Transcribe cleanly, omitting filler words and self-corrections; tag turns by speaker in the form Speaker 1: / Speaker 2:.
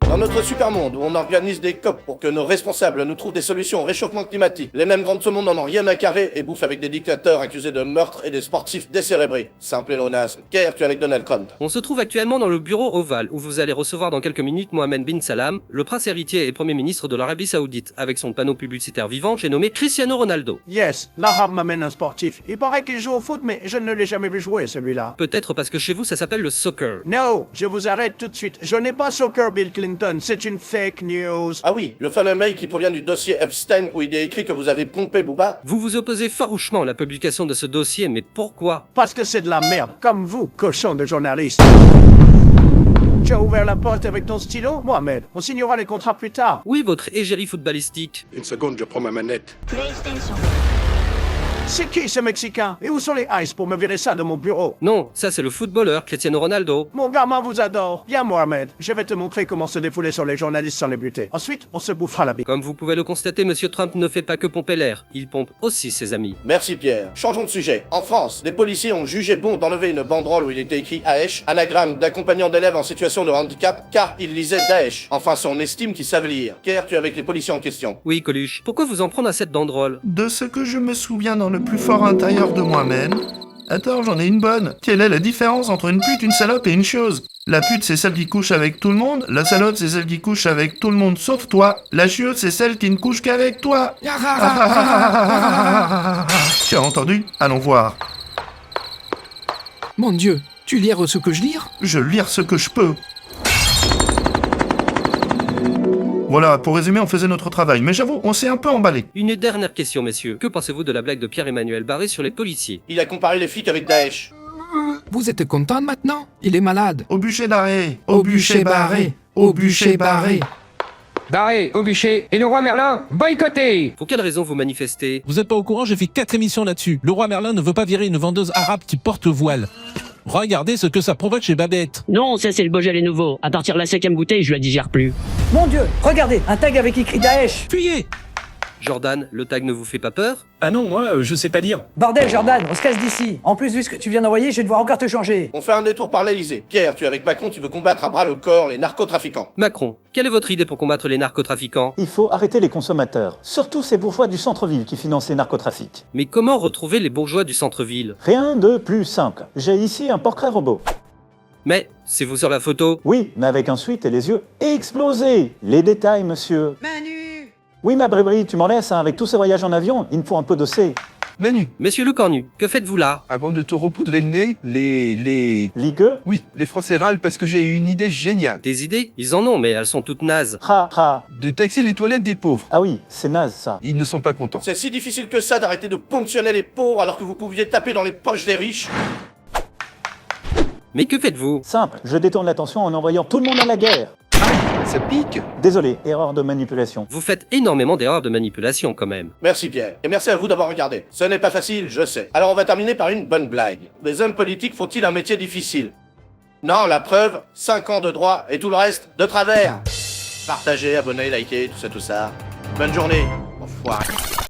Speaker 1: Dans notre super monde où on organise des COP pour que nos responsables nous trouvent des solutions au réchauffement climatique, les mêmes grands de ce monde n'en ont rien à carrer et bouffent avec des dictateurs accusés de meurtre et des sportifs décérébrés. Simple pléonasme. Qu'es-tu avec Donald Trump?
Speaker 2: On se trouve actuellement dans le bureau ovale où vous allez recevoir dans quelques minutes Mohammed bin Salam, le prince héritier et premier ministre de l'Arabie Saoudite, avec son panneau publicitaire vivant, j'ai nommé Cristiano Ronaldo.
Speaker 3: Yes, l'arabe m'amène un sportif. Il paraît qu'il joue au foot, mais je ne l'ai jamais vu jouer, celui-là.
Speaker 2: Peut-être parce que chez vous ça s'appelle le soccer.
Speaker 3: Non, je vous arrête tout de suite. Je n'ai pas soccer Bill Clinton, c'est une fake news.
Speaker 1: Ah oui, le fameux mail qui provient du dossier Epstein où il est écrit que vous avez pompé Booba.
Speaker 2: Vous vous opposez farouchement à la publication de ce dossier, mais pourquoi?
Speaker 3: Parce que c'est de la merde, comme vous, cochon de journaliste. Tu as ouvert la porte avec ton stylo, Mohamed? On signera les contrats plus tard.
Speaker 2: Oui, votre égérie footballistique.
Speaker 4: Une seconde, je prends ma manette.
Speaker 5: PlayStation.
Speaker 3: C'est qui ce Mexicain? Et où sont les ice pour me virer ça de mon bureau?
Speaker 2: Non, ça c'est le footballeur Cristiano Ronaldo.
Speaker 3: Mon gamin vous adore. Viens, Mohamed. Je vais te montrer comment se défouler sur les journalistes sans les buter. Ensuite, on se bouffera la bite.
Speaker 2: Comme vous pouvez le constater, Monsieur Trump ne fait pas que pomper l'air, il pompe aussi ses amis.
Speaker 1: Merci Pierre. Changeons de sujet. En France, des policiers ont jugé bon d'enlever une banderole où il était écrit Daesh, anagramme d'accompagnant d'élèves en situation de handicap, car il lisait Daesh. Enfin, on estime qu'ils savent lire. Qu'es-tu avec les policiers en question?
Speaker 2: Oui, Coluche, pourquoi vous en prendre à cette banderole?
Speaker 6: De ce que je me souviens dans le plus fort intérieur de moi-même... Attends, j'en ai une bonne. Quelle est la différence entre une pute, une salope et une chose? La pute, c'est celle qui couche avec tout le monde. La salope, c'est celle qui couche avec tout le monde sauf toi. La chieuse, c'est celle qui ne couche qu'avec toi. Tu as entendu? Allons voir.
Speaker 7: Mon Dieu, tu lires ce que je lis?
Speaker 6: Je lire ce que je peux. Voilà, pour résumer, on faisait notre travail, mais j'avoue, on s'est un peu emballé.
Speaker 2: Une dernière question, messieurs. Que pensez-vous de la blague de Pierre-Emmanuel Barré sur les policiers?
Speaker 1: Il a comparé les flics avec Daesh.
Speaker 7: Vous êtes content maintenant? Il est malade.
Speaker 6: Au bûcher d'arrêt,
Speaker 7: Au bûcher barré, au bûcher barré.
Speaker 8: Barré, au bûcher, et le roi Merlin, boycotté!
Speaker 2: Pour quelle raison vous manifestez?
Speaker 9: Vous êtes pas au courant, j'ai fait 4 émissions là-dessus. Le roi Merlin ne veut pas virer une vendeuse arabe qui porte voile. Regardez ce que ça provoque chez Babette.
Speaker 10: Non, ça c'est le Beaujolais nouveau. À partir de la 5e bouteille, je la digère plus.
Speaker 11: Mon Dieu, regardez, un tag avec écrit Daesh.
Speaker 9: Fuyez!
Speaker 2: Jordan, le tag ne vous fait pas peur?
Speaker 12: Ah non, moi, je sais pas lire.
Speaker 11: Bordel, Jordan, on se casse d'ici. En plus, vu ce que tu viens d'envoyer, je vais devoir encore te changer.
Speaker 1: On fait un détour par l'Elysée. Pierre, tu es avec Macron, tu veux combattre à bras le corps les narcotrafiquants.
Speaker 2: Macron, quelle est votre idée pour combattre les narcotrafiquants?
Speaker 13: Il faut arrêter les consommateurs, surtout ces bourgeois du centre-ville qui financent les narcotrafics.
Speaker 2: Mais comment retrouver les bourgeois du centre-ville?
Speaker 13: Rien de plus simple. J'ai ici un portrait robot.
Speaker 2: Mais, c'est vous sur la photo?
Speaker 13: Oui, mais avec un suite et les yeux explosés. Les détails, monsieur.
Speaker 11: Manu!
Speaker 13: Oui, ma bréberie, tu m'en laisses, hein. Avec tous ces voyages en avion, il me faut un peu d'ossé.
Speaker 4: Manu,
Speaker 2: Monsieur le Cornu, que faites-vous là?
Speaker 4: avant de te repoudrer le nez,
Speaker 13: Ligue?
Speaker 4: Oui, les Français râlent parce que j'ai une idée géniale.
Speaker 2: Des idées? Ils en ont, mais elles sont toutes nazes.
Speaker 13: Ha.
Speaker 4: De taxer les toilettes des pauvres.
Speaker 13: Ah oui, c'est naze, ça.
Speaker 4: Ils ne sont pas contents.
Speaker 1: C'est si difficile que ça d'arrêter de ponctionner les pauvres alors que vous pouviez taper dans les poches des riches.
Speaker 2: Mais que faites-vous?
Speaker 13: Simple, je détourne l'attention en envoyant tout le monde à la guerre.
Speaker 4: Ça pique.
Speaker 13: Désolé, erreur de manipulation.
Speaker 2: Vous faites énormément d'erreurs de manipulation quand même.
Speaker 1: Merci Pierre, et merci à vous d'avoir regardé. Ce n'est pas facile, je sais. Alors on va terminer par une bonne blague. Les hommes politiques font-ils un métier difficile? Non, la preuve, 5 ans de droit et tout le reste de travers. Partagez, abonnez, likez, tout ça. Bonne journée, enfoiré.